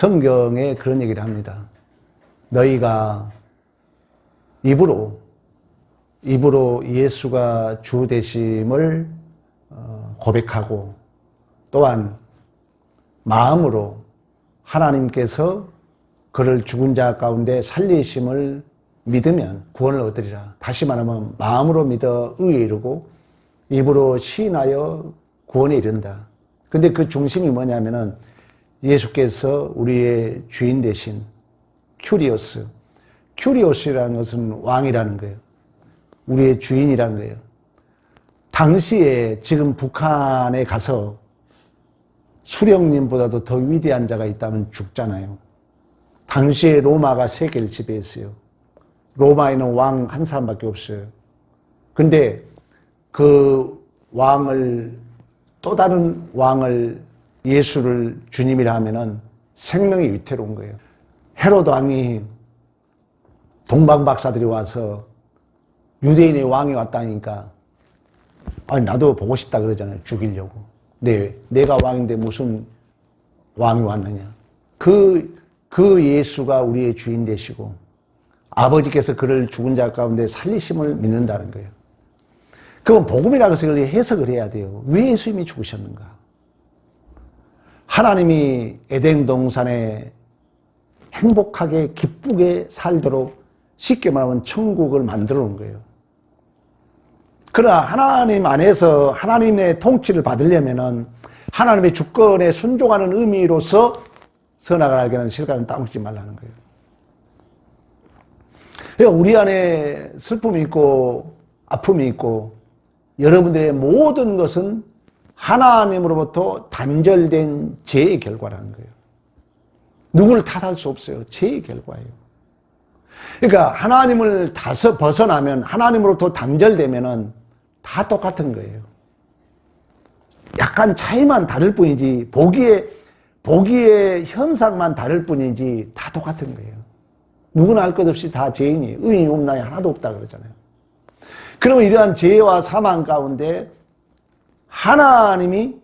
성경에 그런 얘기를 합니다. 너희가 입으로 예수가 주 되심을 고백하고 또한 마음으로 하나님께서 그를 죽은 자 가운데 살리심을 믿으면 구원을 얻으리라. 다시 말하면 마음으로 믿어 의에 이르고 입으로 시인하여 구원에 이른다. 근데 그 중심이 뭐냐면은 예수께서 우리의 주인 되신 큐리오스라는 것은 왕이라는 거예요. 우리의 주인이라는 거예요. 당시에 지금 북한에 가서 수령님보다도 더 위대한 자가 있다면 죽잖아요. 당시에 로마가 세계를 지배했어요. 로마에는 왕 한 사람밖에 없어요. 근데 그 왕을, 또 다른 왕을, 예수를 주님이라 하면은 생명이 위태로운 거예요. 헤로드 왕이 동방 박사들이 와서 유대인의 왕이 왔다니까 아니 나도 보고 싶다 그러잖아요. 죽이려고. 내가 왕인데 무슨 왕이 왔느냐. 그 예수가 우리의 주인 되시고 아버지께서 그를 죽은 자 가운데 살리심을 믿는다는 거예요. 그건 복음이라고 해서 해석을 해야 돼요. 왜 예수님이 죽으셨는가? 하나님이 에덴 동산에 행복하게 기쁘게 살도록 쉽게 말하면 천국을 만들어 놓은 거예요. 그러나 하나님 안에서 하나님의 통치를 받으려면은 하나님의 주권에 순종하는 의미로서 선악을 알게 하는 실과는 따먹지 말라는 거예요. 그러니까 우리 안에 슬픔이 있고 아픔이 있고 여러분들의 모든 것은 하나님으로부터 단절된 죄의 결과라는 거예요. 누구를 탓할 수 없어요. 죄의 결과예요. 그러니까 하나님을 벗어나면 하나님으로부터 단절되면은 다 똑같은 거예요. 약간 차이만 다를 뿐이지 보기의 현상만 다를 뿐이지 다 똑같은 거예요. 누구나 할 것 없이 다 죄인이에요. 의인이 없나요? 하나도 없다 그러잖아요. 그러면 이러한 죄와 사망 가운데 하나님이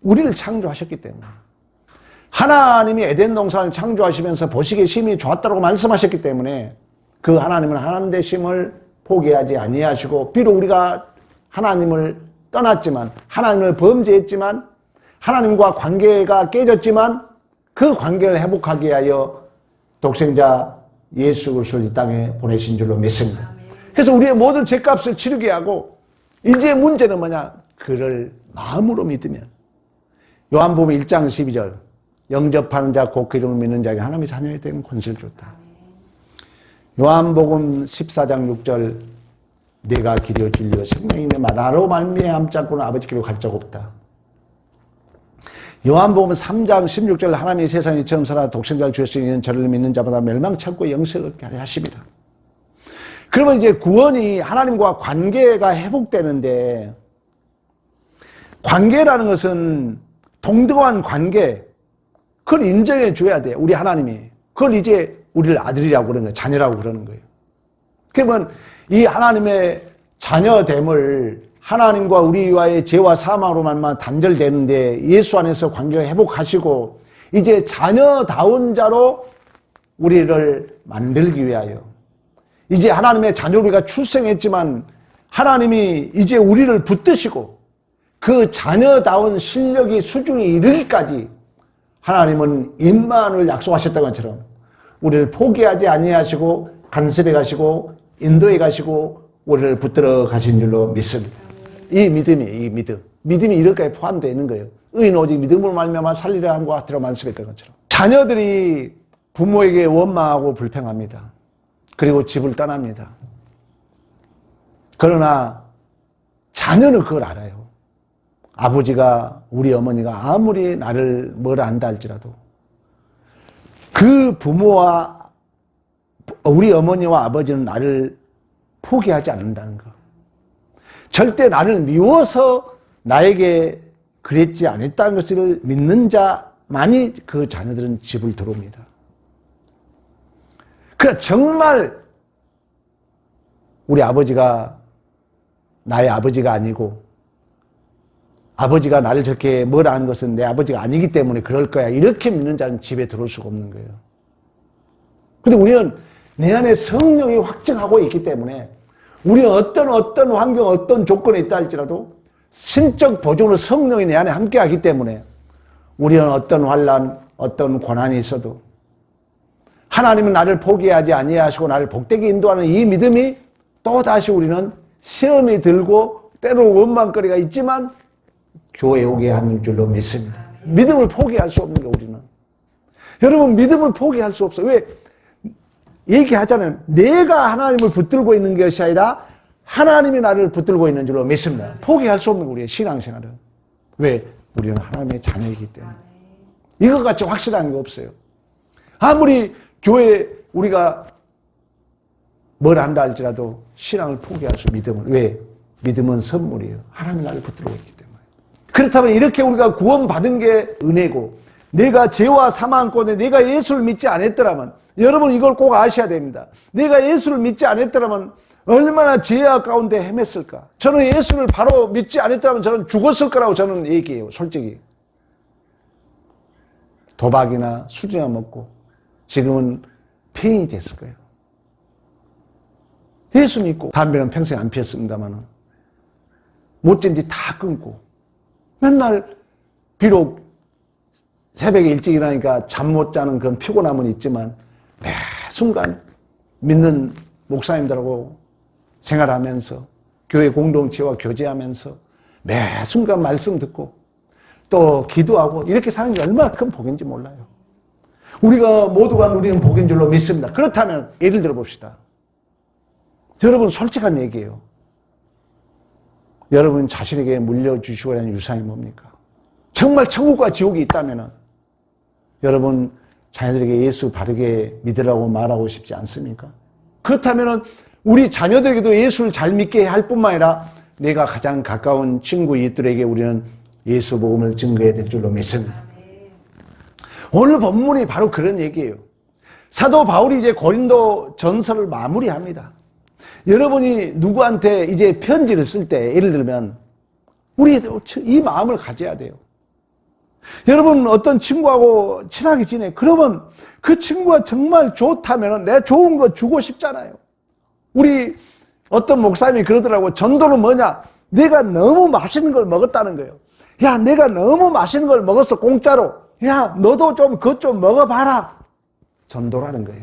우리를 창조하셨기 때문에 하나님이 에덴 동산을 창조하시면서 보시기에 심히 좋았다고 말씀하셨기 때문에 그 하나님은 하나님 되심을 포기하지 아니하시고 비록 우리가 하나님을 떠났지만 하나님을 범죄했지만 하나님과 관계가 깨졌지만 그 관계를 회복하기 위하여 독생자 예수 그리스도를 이 땅에 보내신 줄로 믿습니다. 그래서 우리의 모든 죄값을 치르게 하고 이제 문제는 뭐냐? 그를 마음으로 믿으면 요한복음 1장 12절 영접하는 자 곧 그 이름을 믿는 자에게 하나님의 자녀가 되는 권세를 줬다. 요한복음 14장 6절 내가 길이요 진리요 생명이며 나로 말미암지 않고는 아버지께로 갈 적 없다. 요한복음 3장 16절 하나님이 세상에 처음 살아 독생자를 주셨으니 저를 믿는 자마다 멸망치 않고 영생을 얻게 하려 하십니다. 그러면 이제 구원이 하나님과 관계가 회복되는데 관계라는 것은 동등한 관계, 그걸 인정해 줘야 돼요. 우리 하나님이. 그걸 이제 우리를 아들이라고 그러는 거예요. 자녀라고 그러는 거예요. 그러면 이 하나님의 자녀됨을 하나님과 우리와의 죄와 사망으로 말미암아 단절되는데 예수 안에서 관계를 회복하시고 이제 자녀다운 자로 우리를 만들기 위하여 이제 하나님의 자녀로 우리가 출생했지만 하나님이 이제 우리를 붙드시고 그 자녀다운 실력이 수준이 이르기까지 하나님은 임만을 약속하셨던 것처럼 우리를 포기하지 아니하시고 간섭해 가시고 인도해 가시고 우리를 붙들어 가신 줄로 믿습니다. 이 믿음이 이렇게 포함되어 있는 거예요. 의인 오직 믿음으로 말미암아 살리라 함과 같으라 말씀했던 것처럼 자녀들이 부모에게 원망하고 불평합니다. 그리고 집을 떠납니다. 그러나 자녀는 그걸 알아요. 아버지가 우리 어머니가 아무리 나를 뭐라 한다 할지라도 그 부모와 우리 어머니와 아버지는 나를 포기하지 않는다는 거. 절대 나를 미워서 나에게 그랬지 않았다는 것을 믿는 자만이 그 자녀들은 집을 들어옵니다. 그러나 정말 우리 아버지가 나의 아버지가 아니고 아버지가 나를 저렇게 뭐라 하는 것은 내 아버지가 아니기 때문에 그럴 거야. 이렇게 믿는 자는 집에 들어올 수가 없는 거예요. 근데 우리는 내 안에 성령이 확증하고 있기 때문에 우리는 어떤 환경, 어떤 조건에 있다 할지라도 신적 보존으로 성령이 내 안에 함께 하기 때문에 우리는 어떤 환난, 어떤 고난이 있어도 하나님은 나를 포기하지 아니하시고 나를 복되게 인도하는 이 믿음이 또다시 우리는 시험이 들고 때로 원망거리가 있지만 교회에 오게 하는 줄로 믿습니다. 믿음을 포기할 수 없는 게 우리는. 여러분 믿음을 포기할 수 없어요. 왜? 얘기하잖아요. 내가 하나님을 붙들고 있는 것이 아니라 하나님이 나를 붙들고 있는 줄로 믿습니다. 포기할 수 없는 우리의 신앙생활은. 왜? 우리는 하나님의 자녀이기 때문에. 이것 같이 확실한 게 없어요. 아무리 교회 우리가 뭘 한다 할지라도 신앙을 포기할 수 믿음을. 왜? 믿음은 선물이에요. 하나님이 나를 붙들고 있기 때문에. 그렇다면 이렇게 우리가 구원받은 게 은혜고 내가 죄와 사망권에 내가 예수를 믿지 않았더라면 여러분 이걸 꼭 아셔야 됩니다. 내가 예수를 믿지 않았더라면 얼마나 죄악 가운데 헤맸을까. 저는 예수를 바로 믿지 않았더라면 저는 죽었을 거라고 저는 얘기해요. 솔직히. 도박이나 술이나 먹고 지금은 폐인이 됐을 거예요. 예수 믿고 담배는 평생 안 피웠습니다만 못진지 다 끊고 맨날 비록 새벽에 일찍 일어나니까 잠 못 자는 그런 피곤함은 있지만 매 순간 믿는 목사님들하고 생활하면서 교회 공동체와 교제하면서 매 순간 말씀 듣고 또 기도하고 이렇게 사는 게 얼마나 큰 복인지 몰라요. 우리가 모두가 누리는 복인 줄로 믿습니다. 그렇다면 예를 들어 봅시다. 여러분 솔직한 얘기예요. 여러분 자신에게 물려주시고자 하는 유산이 뭡니까? 정말 천국과 지옥이 있다면 여러분 자녀들에게 예수 바르게 믿으라고 말하고 싶지 않습니까? 그렇다면 우리 자녀들에게도 예수를 잘 믿게 할 뿐만 아니라 내가 가장 가까운 친구 이웃들에게 우리는 예수 복음을 증거해야 될 줄로 믿습니다. 오늘 본문이 바로 그런 얘기예요. 사도 바울이 이제 고린도 전서를 마무리합니다. 여러분이 누구한테 이제 편지를 쓸 때 예를 들면 우리 이 마음을 가져야 돼요. 여러분 어떤 친구하고 친하게 지내. 그러면 그 친구가 정말 좋다면 내가 좋은 거 주고 싶잖아요. 우리 어떤 목사님이 그러더라고. 전도는 뭐냐? 내가 너무 맛있는 걸 먹었다는 거예요. 야, 내가 너무 맛있는 걸 먹었어, 공짜로. 야, 너도 좀 그것 좀 먹어봐라. 전도라는 거예요.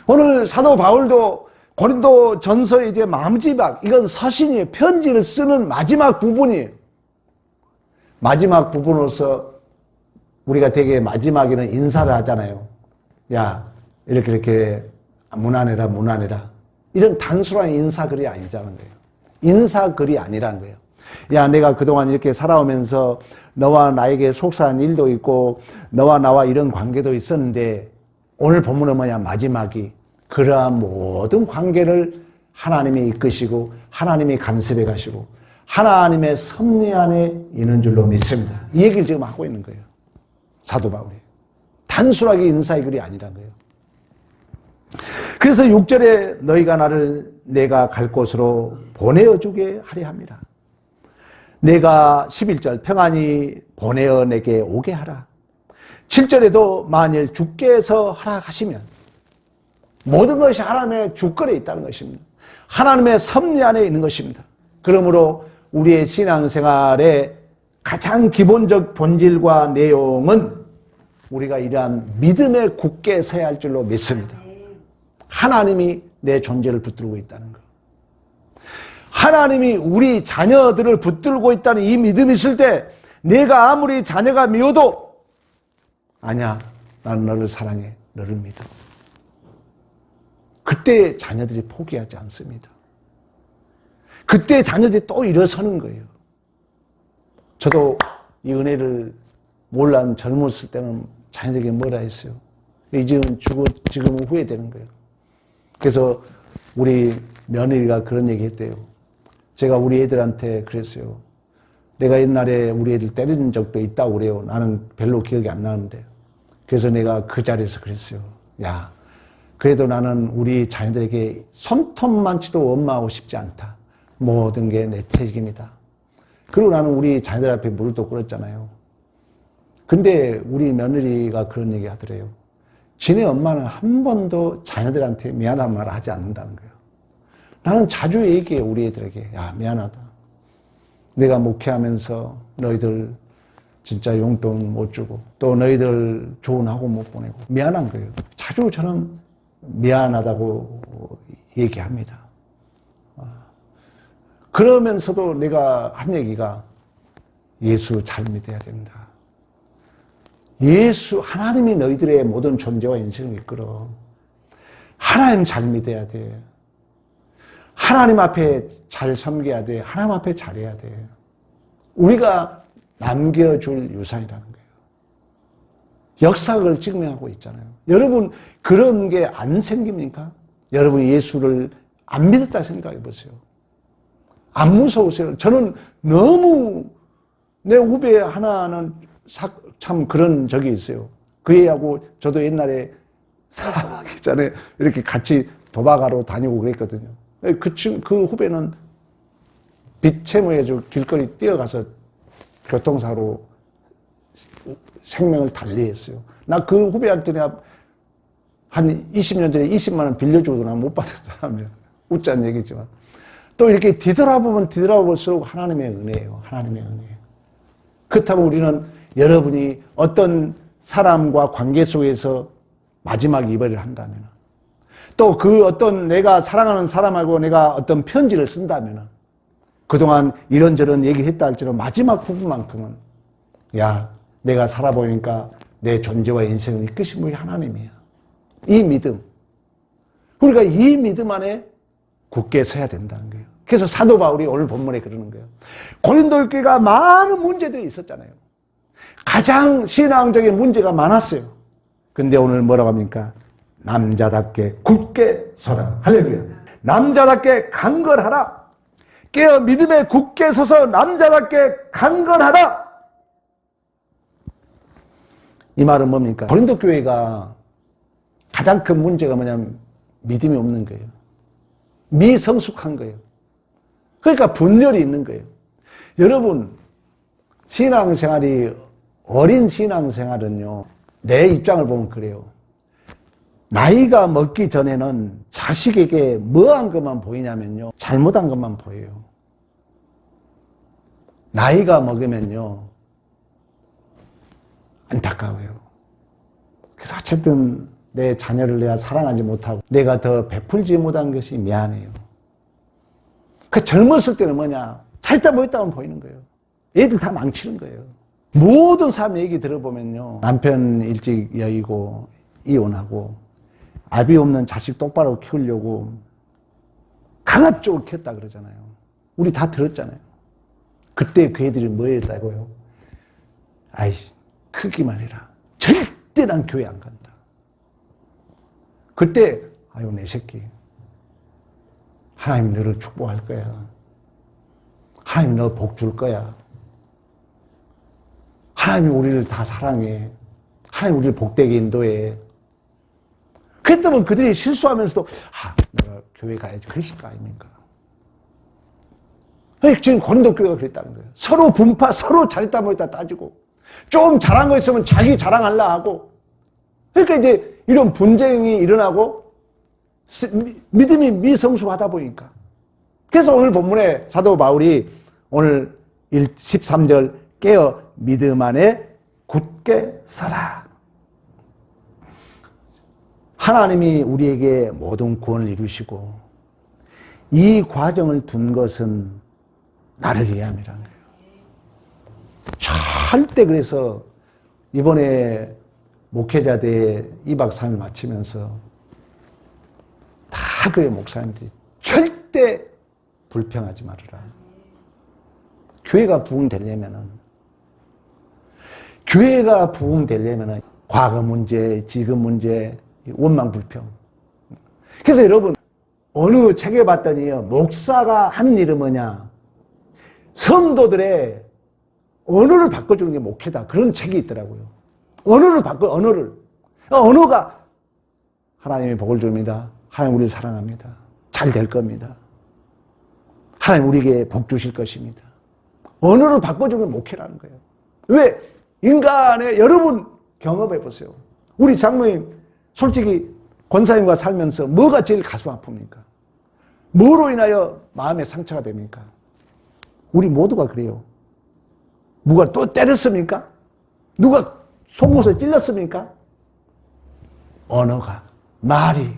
오늘 사도 바울도 고린도 전서의 이제 마지막, 이건 서신이에요. 편지를 쓰는 마지막 부분이에요. 마지막 부분으로서 우리가 되게 마지막에는 인사를 하잖아요. 야, 이렇게 무난해라, 무난해라. 이런 단순한 인사글이 아니자는 거예요. 인사글이 아니라는 거예요. 야, 내가 그동안 이렇게 살아오면서 너와 나에게 속상한 일도 있고 너와 나와 이런 관계도 있었는데 오늘 본문은 뭐냐? 마지막이 그러한 모든 관계를 하나님이 이끄시고 하나님이 간섭해 가시고 하나님의 섭리 안에 있는 줄로 믿습니다. 이 얘기를 지금 하고 있는 거예요. 사도 바울이. 단순하게 인사의 글이 아니란 거예요. 그래서 6절에 너희가 나를 내가 갈 곳으로 보내어 주게 하려 합니다. 내가 11절 평안히 보내어 내게 오게 하라. 7절에도 만일 주께서 허락하시면 모든 것이 하나님의 주권에 있다는 것입니다. 하나님의 섭리 안에 있는 것입니다. 그러므로 우리의 신앙생활의 가장 기본적 본질과 내용은 우리가 이러한 믿음에 굳게 서야 할 줄로 믿습니다. 하나님이 내 존재를 붙들고 있다는 것. 하나님이 우리 자녀들을 붙들고 있다는 이 믿음이 있을 때 내가 아무리 자녀가 미워도 아니야, 나는 너를 사랑해, 너를 믿어. 그때 자녀들이 포기하지 않습니다. 그때 자녀들이 또 일어서는 거예요. 저도 이 은혜를 몰란 젊었을 때는 자녀들에게 뭐라 했어요. 지금은 후회되는 거예요. 그래서 우리 며느리가 그런 얘기 했대요. 제가 우리 애들한테 그랬어요. 내가 옛날에 우리 애들 때린 적도 있다고 그래요. 나는 별로 기억이 안 나는데. 그래서 내가 그 자리에서 그랬어요. 야, 그래도 나는 우리 자녀들에게 손톱만치도 원망하고 싶지 않다. 모든 게 내 책임이다. 그리고 나는 우리 자녀들 앞에 무릎도 꿇었잖아요. 근데 우리 며느리가 그런 얘기 하더래요. 지네 엄마는 한 번도 자녀들한테 미안한 말을 하지 않는다는 거예요. 나는 자주 얘기해, 우리 애들에게. 야, 미안하다. 내가 목회하면서 너희들 진짜 용돈 못 주고 또 너희들 좋은 학원 못 보내고 미안한 거예요. 자주 저는 미안하다고 얘기합니다. 그러면서도 내가 한 얘기가 예수 잘 믿어야 된다. 예수, 하나님이 너희들의 모든 존재와 인생을 이끌어. 하나님 잘 믿어야 돼. 하나님 앞에 잘 섬겨야 돼. 하나님 앞에 잘해야 돼. 우리가 남겨줄 유산이라는 거예요. 역사를 증명하고 있잖아요. 여러분, 그런 게 안 생깁니까? 여러분, 예수를 안 믿었다 생각해 보세요. 안 무서우세요? 저는 너무, 내 후배 하나는 참 그런 적이 있어요. 그 애하고 저도 옛날에 사기 전에 이렇게 같이 도박하러 다니고 그랬거든요. 그 후배는 빚 채무해서 길거리 뛰어가서 교통사고로 생명을 달리했어요. 나 그 후배한테 한 20년 전에 20만 원 빌려주고도 난 못 받은 사람이에요. 웃자는 얘기지만. 또 이렇게 뒤돌아보면 뒤돌아볼수록 하나님의 은혜예요. 하나님의 은혜. 그렇다고 우리는 여러분이 어떤 사람과 관계 속에서 마지막 이별을 한다면, 또 그 어떤 내가 사랑하는 사람하고 내가 어떤 편지를 쓴다면, 그동안 이런저런 얘기를 했다 할지라도 마지막 부분만큼은, 야, 내가 살아보니까 내 존재와 인생을 이끄신 분이 하나님이야. 이 믿음. 우리가 이 믿음 안에 굳게 서야 된다는 거예요. 그래서 사도 바울이 오늘 본문에 그러는 거예요. 고린도 교회가 많은 문제들이 있었잖아요. 가장 신앙적인 문제가 많았어요. 근데 오늘 뭐라고 합니까? 남자답게 굳게 서라. 할렐루야. 남자답게 강건하라. 깨어 믿음에 굳게 서서 남자답게 강건하라. 이 말은 뭡니까? 고린도 교회가 가장 큰 문제가 뭐냐면 믿음이 없는 거예요. 미성숙한 거예요. 그러니까 분열이 있는 거예요. 여러분, 신앙생활이, 어린 신앙생활은요, 내 입장을 보면 그래요. 나이가 먹기 전에는 자식에게 뭐한 것만 보이냐면요, 잘못한 것만 보여요. 나이가 먹으면요, 안타까워요. 그래서 어쨌든 내 자녀를 내가 사랑하지 못하고 내가 더 베풀지 못한 것이 미안해요. 그 젊었을 때는 뭐냐? 잘다 못했다면 보이는 거예요. 애들 다 망치는 거예요. 모든 사람 얘기 들어보면요, 남편 일찍 여의고 이혼하고 아비 없는 자식 똑바로 키우려고 강압적으로 키웠다 그러잖아요. 우리 다 들었잖아요. 그때 그 애들이 뭐 했다고요? 아이, 크기만 해라. 절대 난 교회 안 간다. 그때 아유, 내 새끼, 하나님 너를 축복할 거야. 하나님 너 복 줄 거야. 하나님이 우리를 다 사랑해. 하나님 우리를 복되게 인도해. 그랬다면 그들이 실수하면서도 내가 교회 가야지 그랬을 거 아닙니까? 지금 고린도 교회가 그랬다는 거예요. 서로 분파, 서로 잘했다 못했다 따지고, 좀 잘한 거 있으면 자기 자랑하려 하고, 그러니까 이제 이런 분쟁이 일어나고 믿음이 미성숙하다 보니까. 그래서 오늘 본문에 사도 바울이 오늘 13절 깨어 믿음 안에 굳게 서라. 하나님이 우리에게 모든 구원을 이루시고 이 과정을 둔 것은 나를 위함이라는 거예요. 절대. 그래서 이번에 목회자대회 2박 3일 마치면서 다 그의 목사님들이 절대 불평하지 말아라. 교회가 부흥되려면은 과거 문제, 지금 문제, 원망 불평. 그래서 여러분, 어느 책에 봤더니요, 목사가 하는 일은 뭐냐? 성도들의 언어를 바꿔주는 게 목회다. 그런 책이 있더라고요. 언어가 하나님의 복을 줍니다. 하나님 우리를 사랑합니다. 잘 될 겁니다. 하나님 우리에게 복 주실 것입니다. 언어를 바꿔주는 게 목회라는 거예요. 왜? 인간의, 여러분 경험해 보세요. 우리 장로님 솔직히 권사님과 살면서 뭐가 제일 가슴 아픕니까? 뭐로 인하여 마음의 상처가 됩니까? 우리 모두가 그래요. 누가 또 때렸습니까? 누가 속옷을 찔렀습니까? 언어가, 말이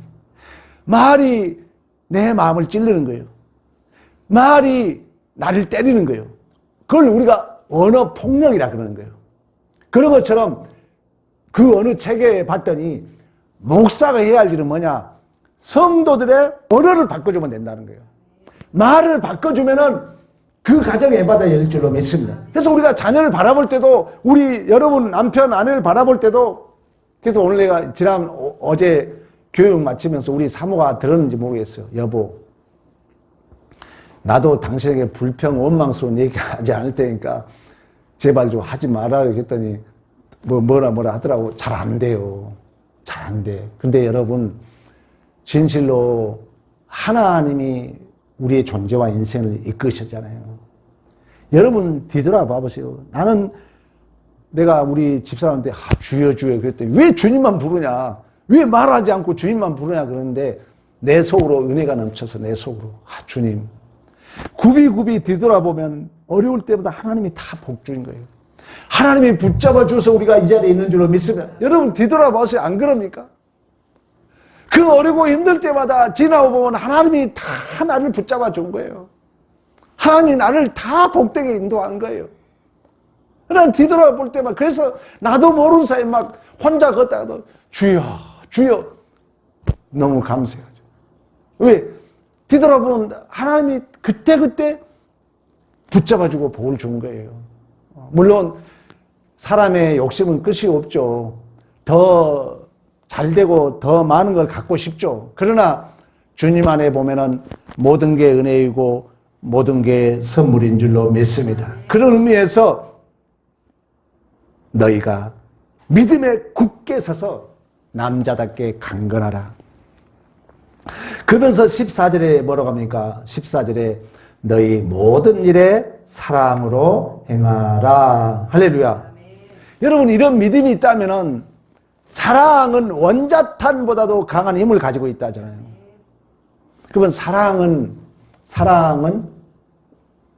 내 마음을 찔르는 거예요. 말이 나를 때리는 거예요. 그걸 우리가 언어 폭력이라 그러는 거예요. 그런 것처럼 그 어느 책에 봤더니 목사가 해야 할 일은 뭐냐? 성도들의 언어를 바꿔주면 된다는 거예요. 말을 바꿔주면은 그 가정이 에바다 열릴 줄로 믿습니다. 그래서 우리가 자녀를 바라볼 때도, 우리 여러분 남편, 아내를 바라볼 때도, 그래서 오늘 내가 어제 교육 마치면서 우리 사모가 들었는지 모르겠어요. 여보, 나도 당신에게 불평, 원망스러운 얘기하지 않을 테니까 제발 좀 하지 말아요. 그랬더니 뭐라 하더라고. 잘 안 돼요. 잘 안 돼. 근데 여러분, 진실로 하나님이 우리의 존재와 인생을 이끄셨잖아요. 여러분 뒤돌아봐 보세요. 내가 우리 집사람한테 주여 그랬더니 왜 주님만 부르냐? 왜 말하지 않고 주님만 부르냐? 그러는데 내 속으로 은혜가 넘쳐서 내 속으로 주님. 굽이 뒤돌아보면 어려울 때보다 하나님이 다 복주인 거예요. 하나님이 붙잡아 줘서 우리가 이 자리에 있는 줄로 믿습니다. 여러분 뒤돌아보세요. 안 그럽니까? 그 어렵고 힘들 때마다 지나고 보면 하나님이 다 나를 붙잡아 준 거예요. 하나님이 나를 다 복되게 인도한 거예요. 그냥 뒤돌아볼 때만, 그래서 나도 모르는 사이에 막 혼자 걷다가도 주여 너무 감사하죠. 왜? 뒤돌아보면 하나님이 그때 붙잡아주고 복을 준 거예요. 물론 사람의 욕심은 끝이 없죠. 더 잘되고 더 많은 걸 갖고 싶죠. 그러나 주님 안에 보면은 모든 게 은혜이고 모든 게 선물인 줄로 믿습니다. 그런 의미에서 너희가 믿음에 굳게 서서 남자답게 강건하라. 그러면서 14절에 뭐라고 합니까? 14절에 너희 모든 일에 사랑으로 행하라. 할렐루야. 여러분, 이런 믿음이 있다면은 사랑은 원자탄보다도 강한 힘을 가지고 있다잖아요. 그러면 사랑은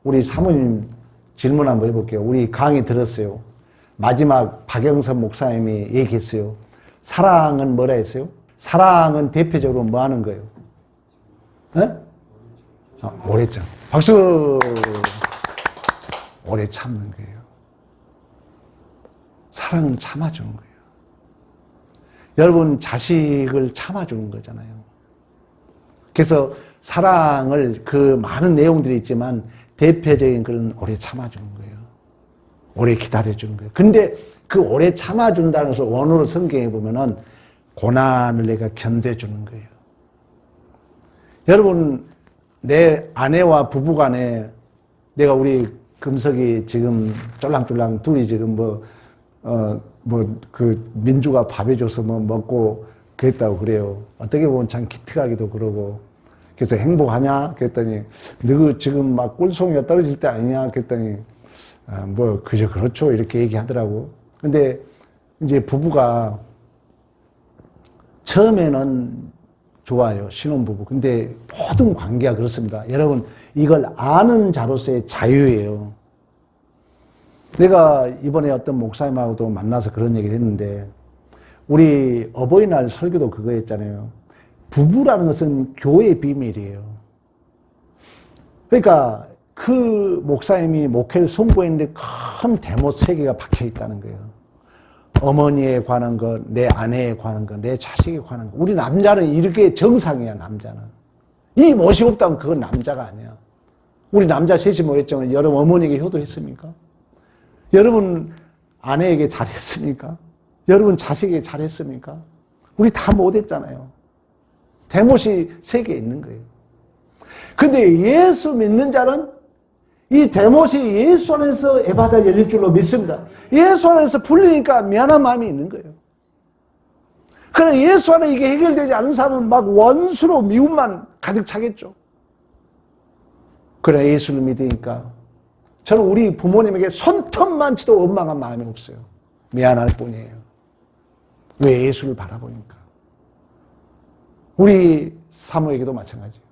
우리 사모님 질문 한번 해볼게요. 우리 강의 들었어요. 마지막 박영선 목사님이 얘기했어요. 사랑은 뭐라 했어요? 사랑은 대표적으로 뭐 하는 거예요? 오래 참. 박수! 오래 참는 거예요. 사랑은 참아주는 거예요. 여러분, 자식을 참아주는 거잖아요. 그래서 사랑을 그 많은 내용들이 있지만 대표적인 그런 오래 참아주는 거예요. 오래 기다려주는 거예요. 근데 그 오래 참아준다는 것을 원어로 성경에 보면은 고난을 내가 견뎌주는 거예요. 여러분, 내 아내와 부부간에 내가 우리 금석이 지금 쫄랑쫄랑 둘이 지금 민주가 밥 해줘서 먹고 그랬다고 그래요. 어떻게 보면 참 기특하기도 그러고. 그래서 행복하냐? 그랬더니, 너 지금 막 꿀송이가 떨어질 때 아니냐? 그랬더니, 그저 그렇죠. 이렇게 얘기하더라고. 근데 이제 부부가 처음에는 좋아요. 신혼부부. 근데 모든 관계가 그렇습니다. 여러분, 이걸 아는 자로서의 자유예요. 내가 이번에 어떤 목사님하고도 만나서 그런 얘기를 했는데, 우리 어버이날 설교도 그거 했잖아요. 부부라는 것은 교회의 비밀이에요. 그러니까 그 목사님이 목회를 선포했는데 큰 대못 3개가 박혀 있다는 거예요. 어머니에 관한 것, 내 아내에 관한 것, 내 자식에 관한 것. 우리 남자는 이렇게 정상이야, 남자는. 이 못이 없다면 그건 남자가 아니야. 우리 남자 셋이 모였지만 여러분 어머니에게 효도했습니까? 여러분 아내에게 잘했습니까? 여러분 자식에게 잘했습니까? 우리 다 못했잖아요. 대못이 3개 있는 거예요. 근데 예수 믿는 자는 이 대못이 예수 안에서 에바다 열릴 줄로 믿습니다. 예수 안에서 풀리니까 미안한 마음이 있는 거예요. 그러나 예수 안에 이게 해결되지 않은 사람은 막 원수로 미움만 가득 차겠죠. 그러나 예수를 믿으니까 저는 우리 부모님에게 손톱만치도 원망한 마음이 없어요. 미안할 뿐이에요. 왜 예수를 바라보니까. 우리 사모에게도 마찬가지예요.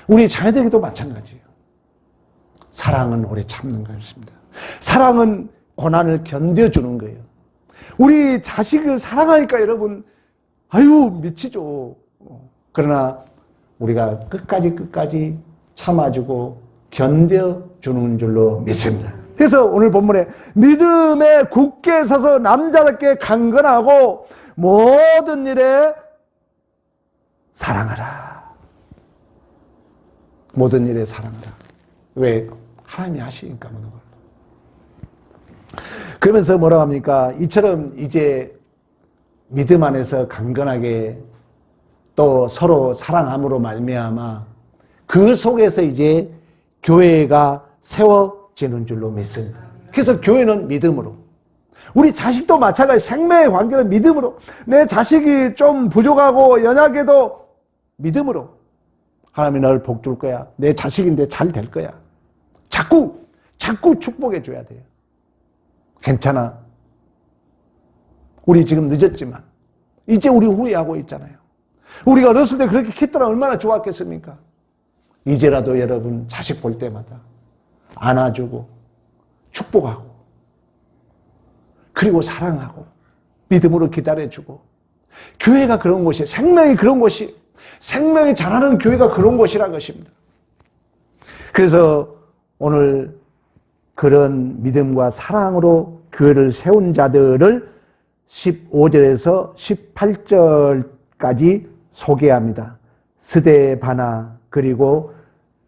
우리 자녀들에게도 마찬가지예요. 사랑은 오래 참는 것입니다. 사랑은 고난을 견뎌주는 거예요. 우리 자식을 사랑하니까 여러분, 아유, 미치죠. 그러나 우리가 끝까지 참아주고 견뎌주는 줄로 믿습니다. 그래서 오늘 본문에 믿음에 굳게 서서 남자답게 강건하고 모든 일에 사랑하라. 모든 일에 사랑하라. 왜? 하나님이 하시니까 모든 걸. 그러면서 뭐라고 합니까? 이처럼 이제 믿음 안에서 강건하게 또 서로 사랑함으로 말미암아 그 속에서 이제 교회가 세워지는 줄로 믿습니다. 그래서 교회는 믿음으로, 우리 자식도 마찬가지, 생명의 관계는 믿음으로, 내 자식이 좀 부족하고 연약해도 믿음으로 하나님이 널 복 줄 거야. 내 자식인데 잘 될 거야. 자꾸 축복해 줘야 돼요. 괜찮아. 우리 지금 늦었지만 이제 우리 후회하고 있잖아요. 우리가 어렸을 때 그렇게 키더라 얼마나 좋았겠습니까? 이제라도 여러분 자식 볼 때마다 안아주고 축복하고 그리고 사랑하고 믿음으로 기다려주고, 교회가 그런 곳이에요. 생명이 그런 곳이, 생명이 자라는 교회가 그런 곳이라는 것입니다. 그래서 오늘 그런 믿음과 사랑으로 교회를 세운 자들을 15절에서 18절까지 소개합니다. 스데바나, 그리고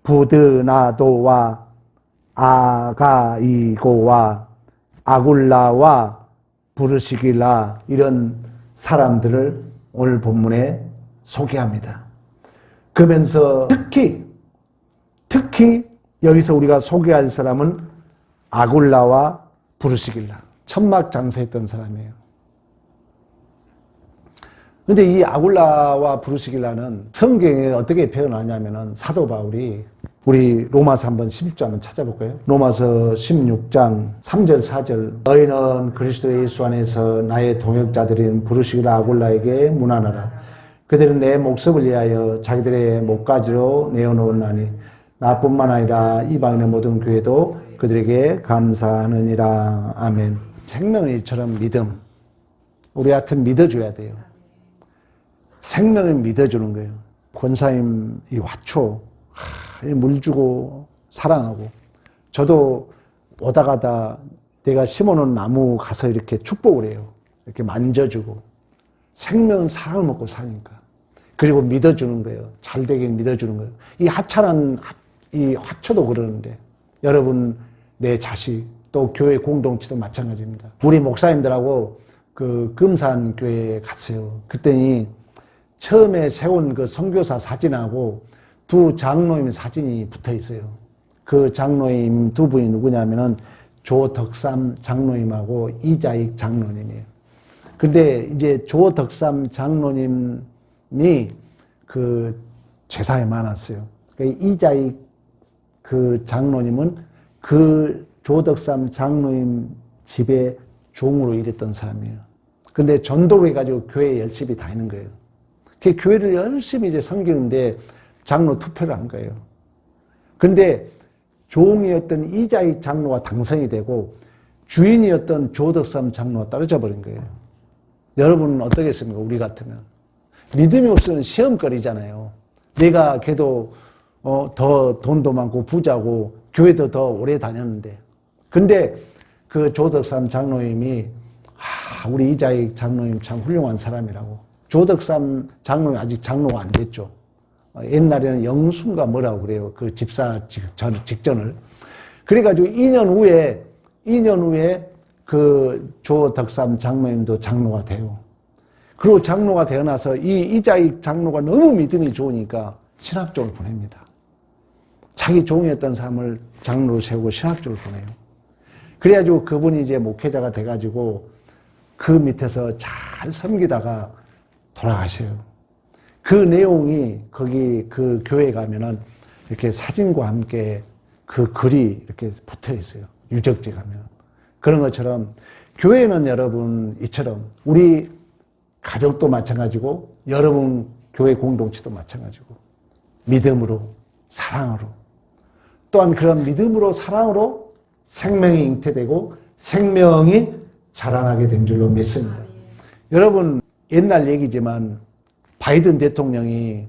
부드나도와 아가이고와 아굴라와 부르시길라, 이런 사람들을 오늘 본문에 소개합니다. 그러면서 특히 여기서 우리가 소개할 사람은 아굴라와 부르시길라, 천막 장사했던 사람이에요. 근데 이 아굴라와 부르시길라는 성경에 어떻게 표현하냐면은 사도 바울이, 우리 로마서 한번 11절 한번 찾아볼까요? 로마서 16장 3절 4절 너희는 그리스도 예수 안에서 나의 동역자들인 부르시길라 아굴라에게 문안하라. 그들은 내 목숨을 위하여 자기들의 목가지로 내어놓으나니 나뿐만 아니라 이방인의 모든 교회도 그들에게 감사하느니라. 아멘. 생명이처럼 믿음, 우리 하여튼 믿어줘야 돼요. 생명을 믿어주는 거예요. 권사님 이 화초, 물 주고 사랑하고, 저도 오다 가다 내가 심어놓은 나무 가서 이렇게 축복을 해요. 이렇게 만져주고, 생명은 사랑을 먹고 사니까. 그리고 믿어주는 거예요. 잘 되긴 믿어주는 거예요. 이 하찮은 이 화초도 그러는데, 여러분 내 자식 또 교회 공동체도 마찬가지입니다. 우리 목사님들하고 그 금산 교회에 갔어요. 그랬더니 처음에 세운 그 선교사 사진하고 두 장로님 사진이 붙어 있어요. 그 장로님 두 분이 누구냐면은 조덕삼 장로님하고 이자익 장로님이에요. 근데 이제 조덕삼 장로님이 그 재산이 많았어요. 그러니까 이자익 그 장로님은 그 조덕삼 장로님 집에 종으로 일했던 사람이에요. 근데 전도를 해가지고 교회에 열심히 다니는 거예요. 그 교회를 열심히 이제 섬기는데 장로 투표를 한 거예요. 근데 종이었던 이자익 장로가 당선이 되고 주인이었던 조덕삼 장로가 떨어져 버린 거예요. 여러분은 어떻겠습니까? 우리 같으면. 믿음이 없으면 시험거리잖아요. 내가 걔도 더 돈도 많고 부자고 교회도 더 오래 다녔는데. 근데 그 조덕삼 장로님이 우리 이자익 장로님 참 훌륭한 사람이라고. 조덕삼 장로님 아직 장로가 안 됐죠. 옛날에는 영순가 뭐라고 그래요. 그 집사 직전을. 그래가지고 2년 후에 그 조덕삼 장로님도 장로가 돼요. 그리고 장로가 되어 나서 이 이자익 장로가 너무 믿음이 좋으니까 신학교를 보냅니다. 자기 종이었던 사람을 장로로 세우고 신학교를 보내요. 그래가지고 그분이 이제 목회자가 돼가지고 그 밑에서 잘 섬기다가 돌아가셔요. 그 내용이 거기 그 교회 가면은 이렇게 사진과 함께 그 글이 이렇게 붙어 있어요. 유적지 가면. 그런 것처럼 교회는 여러분 이처럼 우리 가족도 마찬가지고 여러분 교회 공동체도 마찬가지고 믿음으로 사랑으로 또한 그런 믿음으로 사랑으로 생명이 잉태되고 생명이 자라나게 된 줄로 믿습니다. 여러분 옛날 얘기지만 바이든 대통령이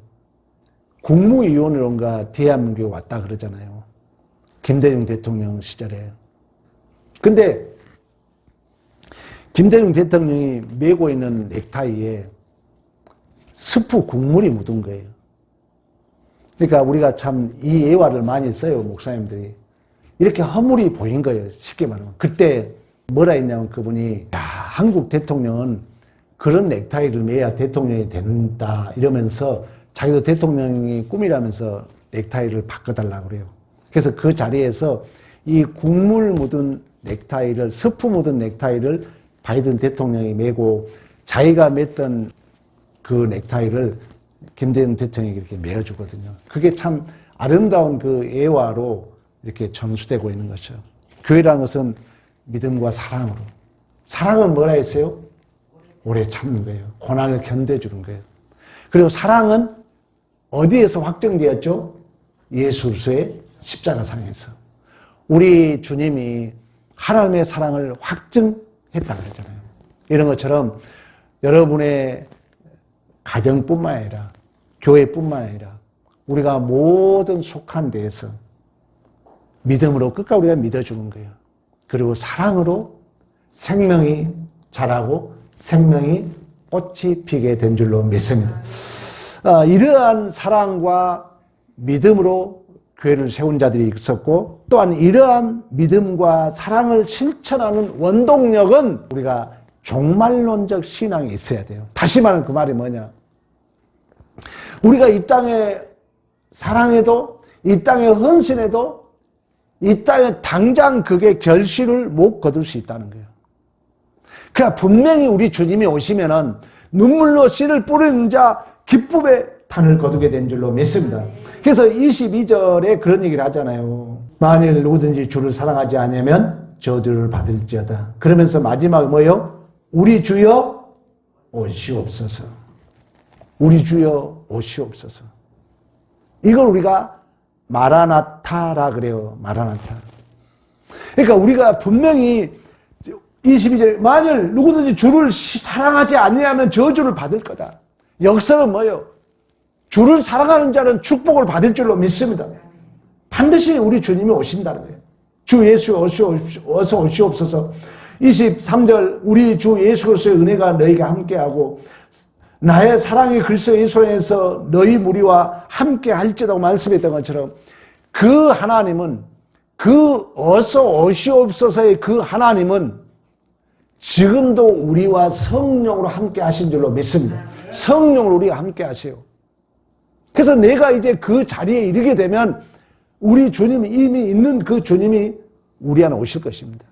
국무위원으로인가 대한민국에 왔다 그러잖아요. 김대중 대통령 시절에. 근데 김대중 대통령이 메고 있는 넥타이에 스프 국물이 묻은 거예요. 그러니까 우리가 참 이 예화를 많이 써요, 목사님들이. 이렇게 허물이 보인 거예요, 쉽게 말하면. 그때 뭐라 했냐면 그분이, 야, 한국 대통령은 그런 넥타이를 매야 대통령이 된다 이러면서 자기도 대통령이 꿈이라면서 넥타이를 바꿔달라고 그래요. 그래서 그 자리에서 이 국물 묻은 넥타이를, 스프 묻은 넥타이를 바이든 대통령이 메고 자기가 맸던 그 넥타이를 김대중 대통령이 이렇게 메어주거든요. 그게 참 아름다운 그 예화로 이렇게 전수되고 있는 것이죠. 교회라는 것은 믿음과 사랑으로. 사랑은 뭐라 했어요? 오래 참는 거예요. 고난을 견뎌주는 거예요. 그리고 사랑은 어디에서 확정되었죠? 예수 그리스도의 십자가상에서. 우리 주님이 하나님의 사랑을 확증했다 그러잖아요. 이런 것처럼 여러분의 가정뿐만 아니라 교회뿐만 아니라 우리가 모든 속한 데에서 믿음으로 끝까지 우리가 믿어주는 거예요. 그리고 사랑으로 생명이 자라고 생명이 꽃이 피게 된 줄로 믿습니다. 이러한 사랑과 믿음으로 교회를 세운 자들이 있었고 또한 이러한 믿음과 사랑을 실천하는 원동력은 우리가 종말론적 신앙이 있어야 돼요. 다시 말하면 그 말이 뭐냐? 우리가 이 땅에 사랑해도 이 땅에 헌신해도 이 땅에 당장 그게 결실을 못 거둘 수 있다는 거예요. 그러나 분명히 우리 주님이 오시면은 눈물로 씨를 뿌리는 자 기쁨의 단을 거두게 된 줄로 믿습니다. 그래서 22절에 그런 얘기를 하잖아요. 만일 누구든지 주를 사랑하지 않으면 저주를 받을지어다. 그러면서 마지막 뭐요? 우리 주여 오시옵소서. 우리 주여 오시옵소서. 이걸 우리가 마라나타라 그래요. 마라나타. 그러니까 우리가 분명히 22절에 만일 누구든지 주를 사랑하지 아니하면 저주를 받을 거다. 역설은 뭐예요? 주를 사랑하는 자는 축복을 받을 줄로 믿습니다. 반드시 우리 주님이 오신다는 거예요. 주 예수 어서 오시옵소서. 23절 우리 주 예수 그리스도의 은혜가 너희가 함께하고 나의 사랑이 그리스도 예수 안에서 너희 무리와 함께 할지라고 말씀했던 것처럼 그 하나님은 그 어서 오시옵소서의 그 하나님은 지금도 우리와 성령으로 함께 하신 줄로 믿습니다. 성령으로 우리가 함께 하세요. 그래서 내가 이제 그 자리에 이르게 되면 우리 주님이 이미 있는 그 주님이 우리 안에 오실 것입니다.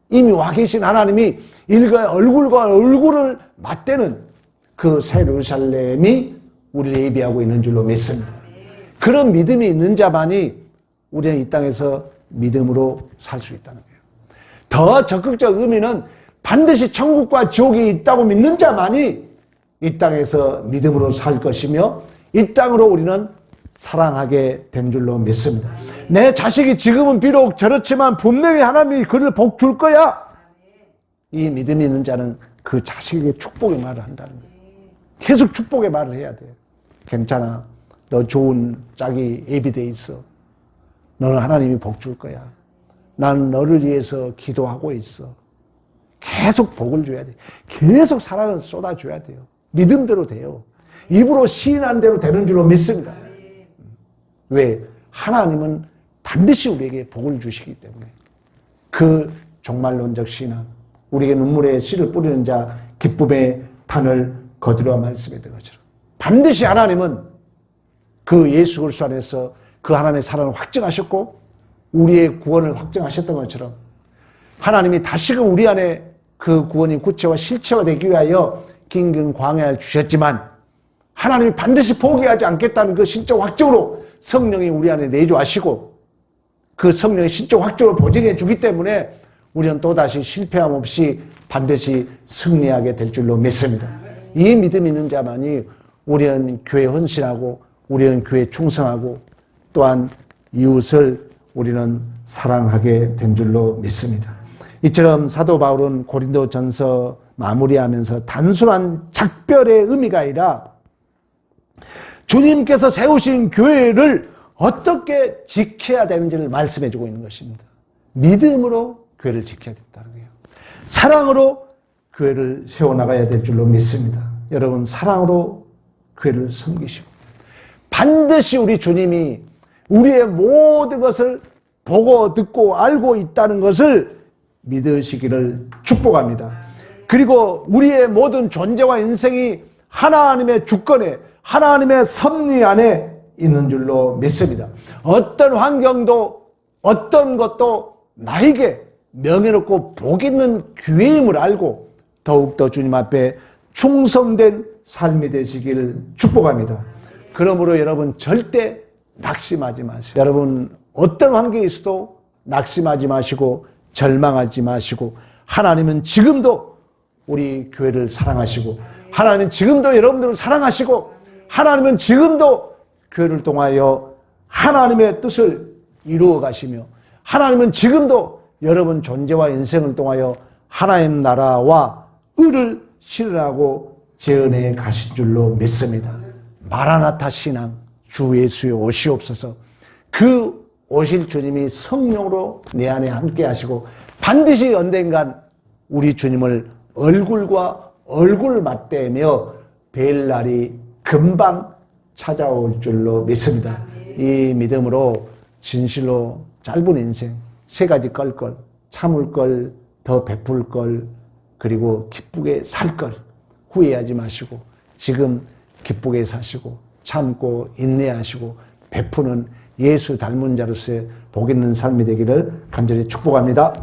이미 와 계신 하나님이 얼굴과 얼굴을 맞대는 그 새 예루살렘이 우리를 예비하고 있는 줄로 믿습니다. 그런 믿음이 있는 자만이 우리는 이 땅에서 믿음으로 살 수 있다는 거예요. 더 적극적 의미는 반드시 천국과 지옥이 있다고 믿는 자만이 이 땅에서 믿음으로 살 것이며 이 땅으로 우리는 사랑하게 된 줄로 믿습니다. 내 자식이 지금은 비록 저렇지만 분명히 하나님이 그를 복 줄 거야. 이 믿음이 있는 자는 그 자식에게 축복의 말을 한다는 거예요. 계속 축복의 말을 해야 돼. 괜찮아. 너 좋은 짝이 예비돼 있어. 너는 하나님이 복 줄 거야. 나는 너를 위해서 기도하고 있어. 계속 복을 줘야 돼. 계속 사랑을 쏟아줘야 돼요. 믿음대로 돼요. 입으로 시인한 대로 되는 줄로 믿습니다. 왜? 하나님은 반드시 우리에게 복을 주시기 때문에. 그 종말론적 신앙, 우리에게 눈물의 씨를 뿌리는 자 기쁨의 단을 거두라 말씀했던 것처럼 반드시 하나님은 그 예수 그리스도 안에서 그 하나님의 사랑을 확증하셨고 우리의 구원을 확증하셨던 것처럼 하나님이 다시금 우리 안에 그 구원이 구체와 실체화 되기 위하여 긴 광야를 주셨지만 하나님이 반드시 포기하지 않겠다는 그 신적 확증으로 성령이 우리 안에 내주하시고 그 성령의 신적 확증을 보증해 주기 때문에 우리는 또다시 실패함 없이 반드시 승리하게 될 줄로 믿습니다. 이 믿음이 있는 자만이 우리는 교회에 헌신하고 우리는 교회에 충성하고 또한 이웃을 우리는 사랑하게 된 줄로 믿습니다. 이처럼 사도 바울은 고린도전서 마무리하면서 단순한 작별의 의미가 아니라 주님께서 세우신 교회를 어떻게 지켜야 되는지를 말씀해 주고 있는 것입니다. 믿음으로 교회를 지켜야 된다는 거예요. 사랑으로 교회를 세워나가야 될 줄로 믿습니다. 여러분, 사랑으로 교회를 섬기시고 반드시 우리 주님이 우리의 모든 것을 보고 듣고 알고 있다는 것을 믿으시기를 축복합니다. 그리고 우리의 모든 존재와 인생이 하나님의 주권에 하나님의 섭리 안에 있는 줄로 믿습니다. 어떤 환경도 어떤 것도 나에게 명예롭고 복 있는 기회임을 알고 더욱더 주님 앞에 충성된 삶이 되시기를 축복합니다. 그러므로 여러분 절대 낙심하지 마세요. 여러분 어떤 환경에 있어도 낙심하지 마시고 절망하지 마시고 하나님은 지금도 우리 교회를 사랑하시고 하나님은 지금도 여러분들을 사랑하시고 하나님은 지금도 교회를 통하여 하나님의 뜻을 이루어 가시며 하나님은 지금도 여러분 존재와 인생을 통하여 하나님 나라와 의를 실현하고 재현해 가신 줄로 믿습니다. 마라나타 신앙, 주 예수의 오시옵소서. 그 오실 주님이 성령으로 내 안에 함께 하시고 반드시 언젠간 우리 주님을 얼굴과 얼굴 맞대며 뵐 날이 금방 찾아올 줄로 믿습니다. 이 믿음으로 진실로 짧은 인생 세 가지 걸 것, 참을 걸, 더 베풀 걸, 그리고 기쁘게 살 걸 후회하지 마시고 지금 기쁘게 사시고 참고 인내하시고 베푸는 예수 닮은 자로서의 복 있는 삶이 되기를 간절히 축복합니다.